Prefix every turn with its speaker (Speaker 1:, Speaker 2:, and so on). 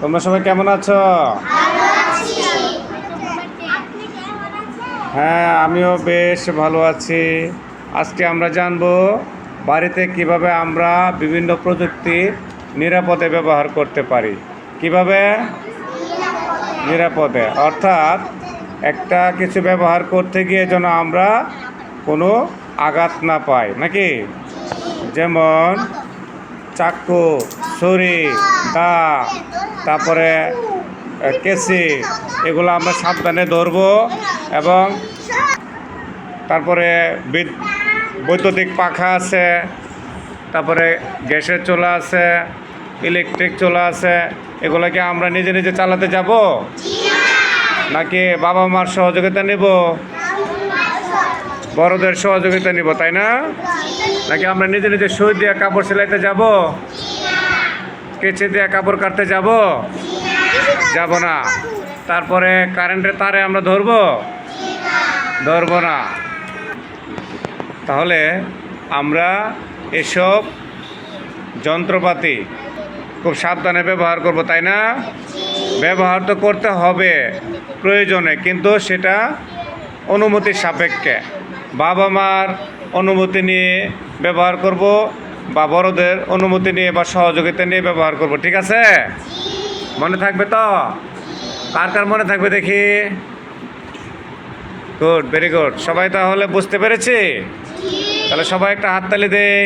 Speaker 1: তোমরা সবাই কেমন আছো? হ্যাঁ, আমিও বেশ ভালো আছি। আজকে আমরা জানবো বাড়িতে কিভাবে আমরা বিভিন্ন প্রযুক্তি নিরাপদে ব্যবহার করতে পারি। কিভাবে নিরাপদে, অর্থাৎ একটা কিছু ব্যবহার করতে গিয়ে যেন আমরা কোনো আঘাত না পাই, নাকি? যেমন চাকু, ছুরি, দা, তারপরে কেসি, এগুলো আমরা সাবধানে ধরবো। এবং তারপরে বৈদ্যুতিক পাখা আছে, তারপরে গ্যাসের চুলা আছে, ইলেকট্রিক চুলা আছে। এগুলোকে আমরা নিজে নিজে চালাতে যাব, নাকি বাবা মার সহযোগিতা নেব, বড়দের সহযোগিতা নিব, তাই না? নাকি আমরা নিজে নিজে সুই দিয়ে কাপড় সেলাইতে যাব, কেচে দিয়ে কাপড় কাটতে যাব? যাব না। তারপরে কারেন্টের তারে আমরা ধরবো না। তাহলে আমরা এসব যন্ত্রপাতি খুব সাবধানে ব্যবহার করব, তাই না? ব্যবহার তো করতে হবে প্রয়োজনে, কিন্তু সেটা অনুমতির সাপেক্ষে। বাবা মার অনুমতি নিয়ে ব্যবহার করব, বা বড়দের অনুমতি নিয়ে বা সহযোগিতা নিয়ে ব্যবহার করব, ঠিক আছে? মনে থাকবে তো? কার কার মনে থাকবে দেখি? Good, very good. সবাই তাহলে বুঝতে পেরেছি? তাহলে সবাই একটা হাততালি দেই।